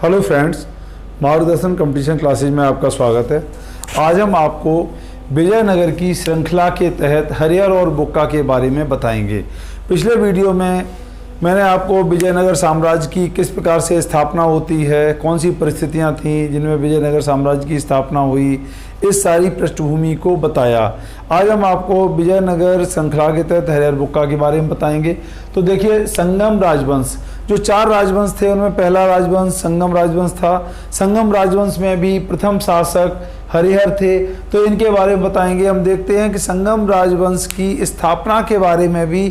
Hello friends, मार्गदर्शन competition classes में आपका स्वागत है। आज हम आपको विजयनगर की श्रृंखला के तहत हरिहर और बुक्का के बारे में बताएंगे। पिछले वीडियो में मैंने आपको विजयनगर साम्राज्य की किस प्रकार से स्थापना होती है, कौन सी परिस्थितियां थीं जिनमें विजयनगर साम्राज्य की स्थापना हुई, इस सारी पृष्ठभूमि को बताया। आज हम आपको विजयनगर श्रृंखला के तहत हरिहर बुक्का के बारे में बताएंगे। तो देखिए, संगम राजवंश, जो 4 राजवंश थे उनमें पहला राजवंश संगम राजवंश था। संगम राजवंश में भी प्रथम शासक हरिहर थे, तो इनके बारे में बताएंगे। हम देखते हैं कि संगम राजवंश की स्थापना के बारे में भी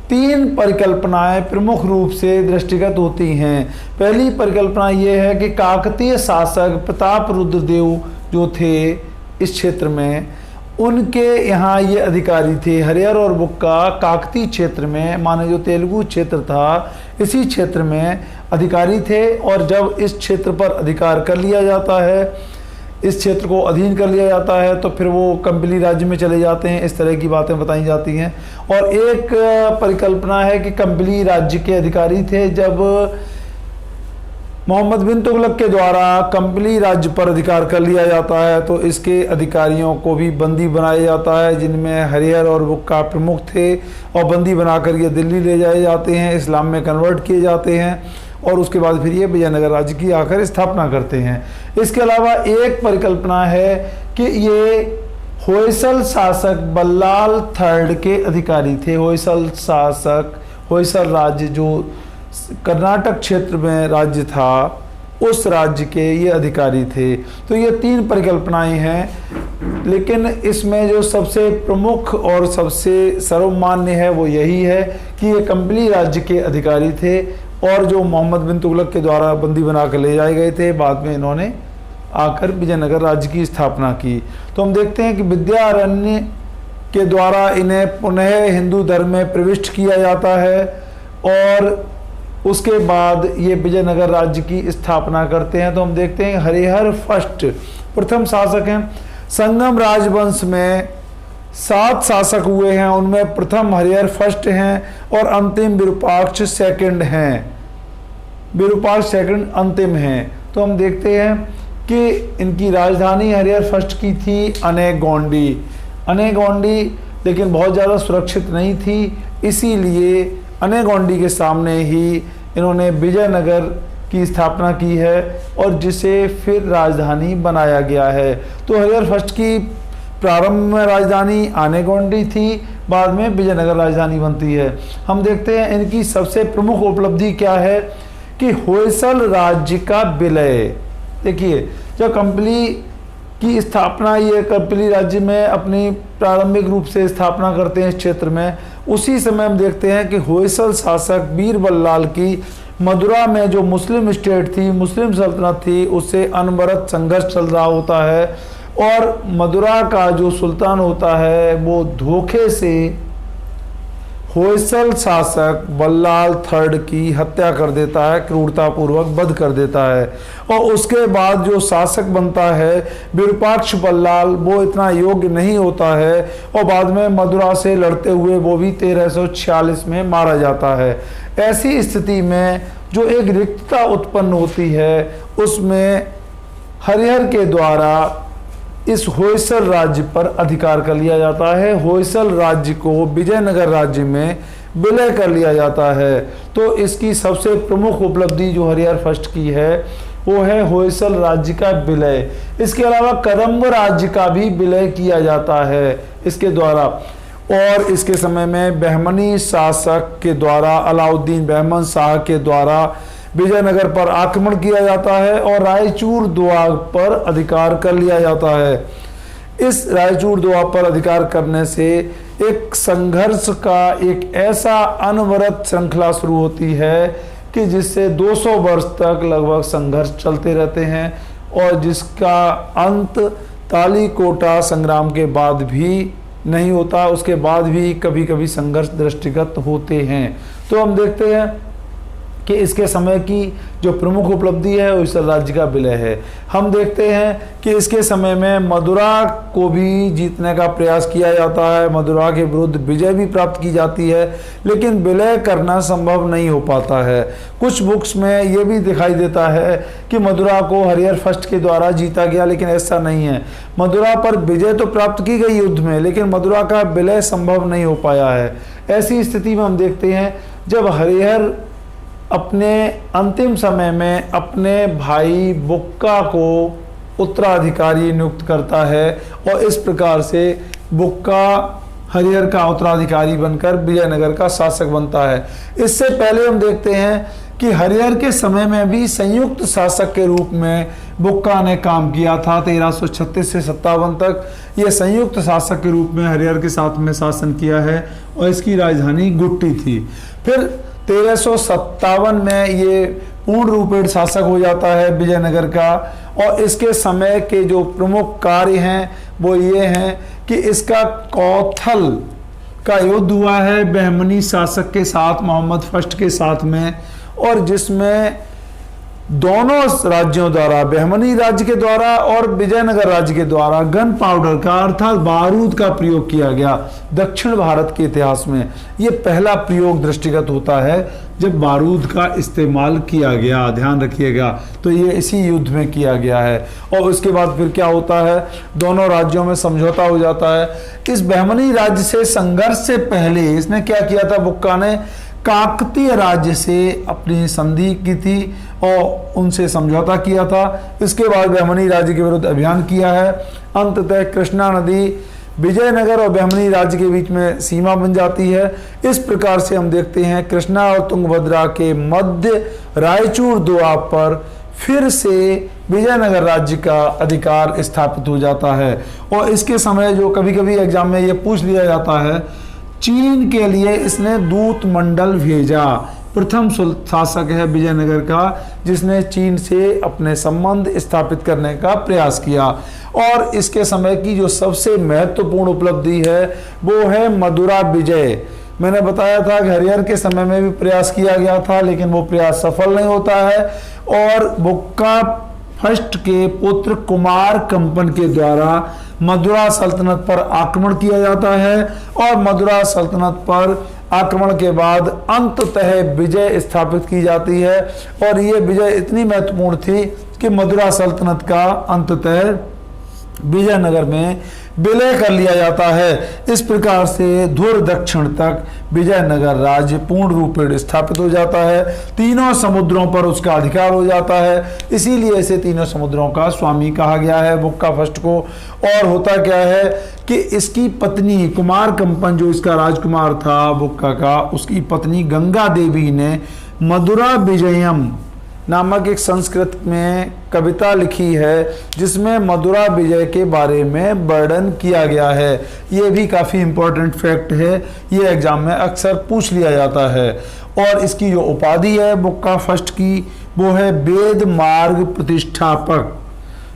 3 परिकल्पनाएं प्रमुख रूप से दृष्टिगत होती हैं। पहली परिकल्पना ये है कि काकतीय शासक प्रताप रुद्रदेव जो थे इस क्षेत्र में, उनके यहाँ ये अधिकारी थे। हरिहर और बुक्का काकतीय क्षेत्र में, माने जो तेलुगु क्षेत्र था, इसी क्षेत्र में अधिकारी थे। और जब इस क्षेत्र पर अधिकार कर लिया जाता है, इस क्षेत्र को अधीन कर लिया जाता है, तो फिर वो कंपली राज्य में चले जाते हैं। इस तरह की बातें बताई जाती हैं। और एक परिकल्पना है कि कंपली राज्य के अधिकारी थे जब मोहम्मद बिन तुगलक के द्वारा कंपली राज्य पर अधिकार कर लिया जाता है, तो इसके अधिकारियों को भी बंदी बनाया जाता है, जिनमें हरिहर और बुक्का प्रमुख थे। और बंदी बनाकर ये दिल्ली ले जाए जाते हैं, इस्लाम में कन्वर्ट किए जाते हैं, और उसके बाद फिर ये विजयनगर राज्य की आकर स्थापना करते हैं। इसके अलावा एक परिकल्पना है कि ये होयसल शासक बल्लाल III के अधिकारी थे। होयसल शासक, होयसल राज्य जो कर्नाटक क्षेत्र में राज्य था, उस राज्य के ये अधिकारी थे। तो ये 3 परिकल्पनाएं हैं, लेकिन इसमें जो सबसे प्रमुख और सबसे सर्वमान्य है वो यही है कि ये कंपली राज्य के अधिकारी थे, और जो मोहम्मद बिन तुगलक के द्वारा बंदी बनाकर ले जाए गए थे, बाद में इन्होंने आकर विजयनगर राज्य की स्थापना की। तो हम देखते हैं कि विद्यारण्य के द्वारा इन्हें पुनः हिंदू धर्म में प्रविष्ट किया जाता है, और उसके बाद ये विजयनगर राज्य की स्थापना करते हैं। तो हम देखते हैं हरिहर फर्स्ट प्रथम शासक हैं। संगम राजवंश में 7 शासक हुए हैं, उनमें प्रथम हरिहर फर्स्ट हैं और अंतिम विरूपाक्ष सेकंड हैं। विरूपाक्ष सेकंड अंतिम हैं। तो हम देखते हैं कि इनकी राजधानी हरिहर फर्स्ट की थी अनेगोंडी। अनेगोंडी लेकिन बहुत ज़्यादा सुरक्षित नहीं थी, इसीलिए अनेगोंडी के सामने ही इन्होंने विजयनगर की स्थापना की है, और जिसे फिर राजधानी बनाया गया है। तो हरिहर फर्स्ट की प्रारंभ में राजधानी अनेगोंडी थी, बाद में विजयनगर राजधानी बनती है। हम देखते हैं इनकी सबसे प्रमुख उपलब्धि क्या है कि होयसल राज्य का विलय। देखिए, जब कंपली की स्थापना ये कंपली राज्य में अपनी प्रारंभिक रूप से स्थापना करते हैं इस क्षेत्र में, उसी समय हम देखते हैं कि होयसल शासक बीरबल की मदुरा में जो मुस्लिम स्टेट थी, मुस्लिम सल्तनत थी, उससे अनवरत संघर्ष चल रहा होता है। और मदुरा का जो सुल्तान होता है वो धोखे से होयसल शासक बल्लाल III की हत्या कर देता है, क्रूरतापूर्वक वध कर देता है। और उसके बाद जो शासक बनता है विरूपाक्ष बल्लाल, वो इतना योग्य नहीं होता है, और बाद में मदुरा से लड़ते हुए वो भी 1346 में मारा जाता है। ऐसी स्थिति में जो एक रिक्तता उत्पन्न होती है, उसमें हरिहर के द्वारा इस होयसल राज्य पर अधिकार कर लिया जाता है। होयसल राज्य को विजयनगर राज्य में विलय कर लिया जाता है। तो इसकी सबसे प्रमुख उपलब्धि जो हरिहर फर्स्ट की है वो है होयसल राज्य का विलय। इसके अलावा करम्ब राज्य का भी विलय किया जाता है इसके द्वारा। और इसके समय में बहमनी शासक के द्वारा, अलाउद्दीन बहमन शाह के द्वारा विजयनगर पर आक्रमण किया जाता है और रायचूर दोआब पर अधिकार कर लिया जाता है। इस रायचूर दोआब पर अधिकार करने से एक संघर्ष का एक ऐसा अनवरत श्रृंखला शुरू होती है कि जिससे 200 वर्ष तक लगभग संघर्ष चलते रहते हैं, और जिसका अंत तालीकोटा संग्राम के बाद भी नहीं होता। उसके बाद भी कभी कभी संघर्ष दृष्टिगत होते हैं। तो हम देखते हैं कि इसके समय की जो प्रमुख उपलब्धि है होयसल राज्य का विलय है। हम देखते हैं कि इसके समय में मदुरा को भी जीतने का प्रयास किया जाता है, मदुरा के विरुद्ध विजय भी प्राप्त की जाती है, लेकिन विलय करना संभव नहीं हो पाता है। कुछ बुक्स में ये भी दिखाई देता है कि मदुरा को हरिहर फर्स्ट के द्वारा जीता गया, लेकिन ऐसा नहीं है। मदुरा पर विजय तो प्राप्त की गई युद्ध में, लेकिन मदुरा का विलय संभव नहीं हो पाया है। ऐसी स्थिति में हम देखते हैं जब हरिहर अपने अंतिम समय में अपने भाई बुक्का को उत्तराधिकारी नियुक्त करता है और इस प्रकार से बुक्का हरिहर का उत्तराधिकारी बनकर विजयनगर का शासक बनता है। इससे पहले हम देखते हैं कि हरिहर के समय में भी संयुक्त शासक के रूप में बुक्का ने काम किया था। 1336 से 57 तक ये संयुक्त शासक के रूप में हरिहर के साथ में शासन किया है और इसकी राजधानी गुट्टी थी। फिर 1357 में ये पूर्ण रूपेण शासक हो जाता है विजयनगर का, और इसके समय के जो प्रमुख कार्य हैं वो ये हैं कि इसका कौथल का युद्ध हुआ है बहमनी शासक के साथ, मोहम्मद फर्स्ट के साथ में, और जिसमें दोनों राज्यों द्वारा, बहमनी राज्य के द्वारा और विजयनगर राज्य के द्वारा गन पाउडर का अर्थात बारूद का प्रयोग किया गया। दक्षिण भारत के इतिहास में ये पहला प्रयोग दृष्टिगत होता है जब बारूद का इस्तेमाल किया गया, ध्यान रखिएगा। तो ये इसी युद्ध में किया गया है। और उसके बाद फिर क्या होता है, दोनों राज्यों में समझौता हो जाता है। इस बहमनी राज्य से संघर्ष से पहले इसने क्या किया था, बुक्का ने काकतीय राज्य से अपनी संधि की थी और उनसे समझौता किया था। इसके बाद बहमनी राज्य के विरुद्ध अभियान किया है। अंततः कृष्णा नदी विजयनगर और बहमनी राज्य के बीच में सीमा बन जाती है। इस प्रकार से हम देखते हैं कृष्णा और तुंगभद्रा के मध्य रायचूर दोआब पर फिर से विजयनगर राज्य का अधिकार स्थापित हो जाता है। और इसके समय जो कभी कभी एग्जाम में ये पूछ लिया जाता है, चीन के लिए इसने दूत मंडल भेजा। प्रथम शासक है विजयनगर का जिसने चीन से अपने संबंध स्थापित करने का प्रयास किया। और इसके समय की जो सबसे महत्वपूर्ण उपलब्धि है वो है मदुरा विजय। मैंने बताया था कि हरिहर के समय में भी प्रयास किया गया था, लेकिन वो प्रयास सफल नहीं होता है और बुक्का फर्स्ट के पुत्र कुमार कंपन के द्वारा मदुरा सल्तनत पर आक्रमण किया जाता है। और मदुरा सल्तनत पर आक्रमण के बाद अंततः विजय स्थापित की जाती है। और ये विजय इतनी महत्वपूर्ण थी कि मदुरा सल्तनत का अंततः विजयनगर में विलय कर लिया जाता है। इस प्रकार से धुर दक्षिण तक विजयनगर राज्य पूर्ण रूप में स्थापित हो जाता है। तीनों समुद्रों पर उसका अधिकार हो जाता है, इसीलिए इसे तीनों समुद्रों का स्वामी कहा गया है बुक्का फर्स्ट को। और होता क्या है कि इसकी पत्नी कुमार कंपन, जो इसका राजकुमार था बुक्का का, उसकी पत्नी गंगा देवी ने मदुरा विजयम नामक एक संस्कृत में कविता लिखी है जिसमें मदुरा विजय के बारे में वर्णन किया गया है। ये भी काफ़ी इम्पोर्टेंट फैक्ट है, ये एग्जाम में अक्सर पूछ लिया जाता है। और इसकी जो उपाधि है बुक्का फर्स्ट की वो है वेद मार्ग प्रतिष्ठापक।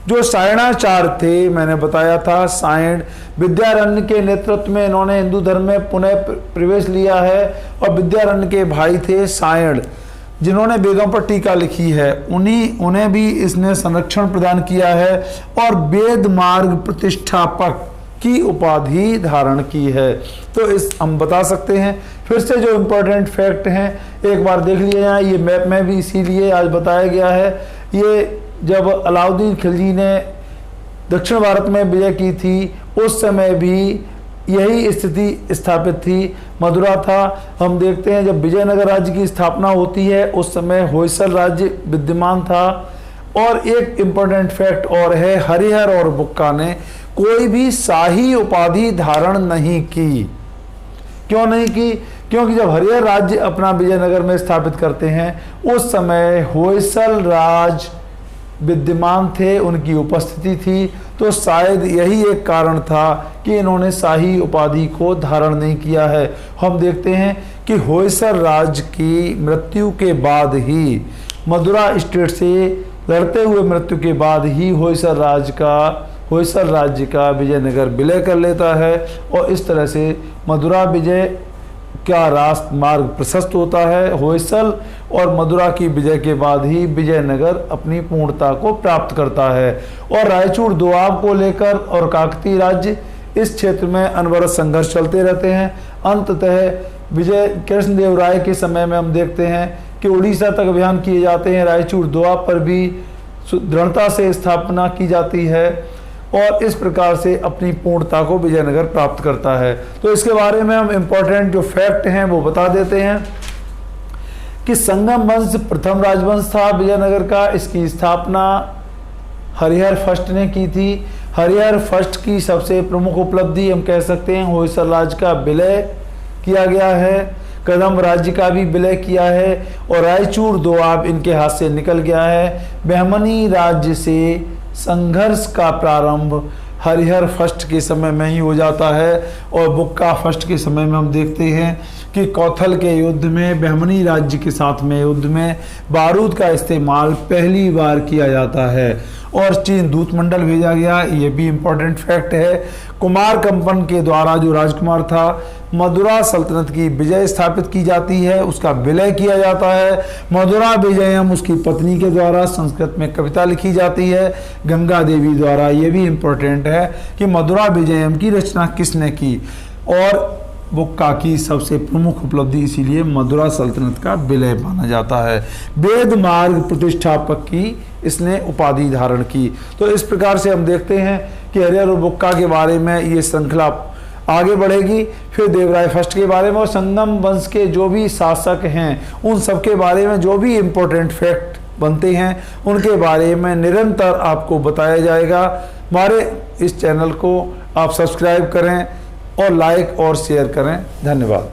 जो सायणाचार्य थे, मैंने बताया था, सायण विद्यारण्य के नेतृत्व में इन्होंने हिंदू धर्म में पुनः प्रवेश लिया है। और विद्यारण्य के भाई थे सायण जिन्होंने वेदों पर टीका लिखी है, उन्हें भी इसने संरक्षण प्रदान किया है और वेद मार्ग प्रतिष्ठापक की उपाधि धारण की है। तो इस हम बता सकते हैं। फिर से जो इम्पोर्टेंट फैक्ट हैं एक बार देख लिया जाए। ये मैप में भी इसीलिए आज बताया गया है। ये जब अलाउद्दीन खिलजी ने दक्षिण भारत में विजय की थी उस समय भी यही स्थिति स्थापित थी, मदुरा था। हम देखते हैं जब विजयनगर राज्य की स्थापना होती है उस समय होयसल राज्य विद्यमान था। और एक इम्पोर्टेंट फैक्ट और है, हरिहर और बुक्का ने कोई भी शाही उपाधि धारण नहीं की। क्यों नहीं की? क्योंकि जब हरिहर राज्य अपना विजयनगर में स्थापित करते हैं उस समय होयसल राज विद्यमान थे, उनकी उपस्थिति थी। तो शायद यही एक कारण था कि इन्होंने शाही उपाधि को धारण नहीं किया है। हम देखते हैं कि होयसल राज्य की मृत्यु के बाद ही, मदुरा स्टेट से लड़ते हुए मृत्यु के बाद ही होयसल राज्य का विजयनगर विलय कर लेता है। और इस तरह से मदुरा विजय का रास्ता मार्ग प्रशस्त होता है। होयसल और मदुरा की विजय के बाद ही विजयनगर अपनी पूर्णता को प्राप्त करता है और रायचूर दोआब को लेकर और काकतीय राज्य इस क्षेत्र में अनवरत संघर्ष चलते रहते हैं। अंततः विजय कृष्णदेव राय के समय में हम देखते हैं कि उड़ीसा तक अभियान किए जाते हैं। रायचूर दोआब पर भी दृढ़ता से स्थापना की जाती है और इस प्रकार से अपनी पूर्णता को विजयनगर प्राप्त करता है। तो इसके बारे में हम इम्पोर्टेंट जो फैक्ट हैं वो बता देते हैं कि संगम वंश प्रथम राजवंश था विजयनगर का। इसकी स्थापना हरिहर फर्स्ट ने की थी। हरिहर फर्स्ट की सबसे प्रमुख उपलब्धि हम कह सकते हैं होयसल राज्य का विलय किया गया है। कदम राज्य का भी विलय किया है और रायचूर दोआब इनके हाथ से निकल गया है। बहमनी राज्य से संघर्ष का प्रारंभ हरिहर फर्स्ट के समय में ही हो जाता है और बुक्का फर्स्ट के समय में हम देखते हैं कि कौथल के युद्ध में बहमनी राज्य के साथ में युद्ध में बारूद का इस्तेमाल पहली बार किया जाता है और चीन दूतमंडल भेजा गया। ये भी इम्पोर्टेंट फैक्ट है। कुमार कंपन के द्वारा जो राजकुमार था मदुरा सल्तनत की विजय स्थापित की जाती है, उसका विलय किया जाता है। मदुरा विजयम उसकी पत्नी के द्वारा संस्कृत में कविता लिखी जाती है गंगा देवी द्वारा। ये भी इम्पोर्टेंट है कि मदुरा विजयम की रचना किसने की और बुक्का की सबसे प्रमुख उपलब्धि इसीलिए मदुरा सल्तनत का विलय माना जाता है। वेद मार्ग प्रतिष्ठापक की इसने उपाधि धारण की। तो इस प्रकार से हम देखते हैं कि हरिहर और बुक्का के बारे में ये श्रृंखला आगे बढ़ेगी। फिर देवराय फर्स्ट के बारे में और संगम वंश के जो भी शासक हैं उन सब के बारे में जो भी इम्पोर्टेंट फैक्ट बनते हैं उनके बारे में निरंतर आपको बताया जाएगा। हमारे इस चैनल को आप सब्सक्राइब करें और लाइक और शेयर करें। धन्यवाद।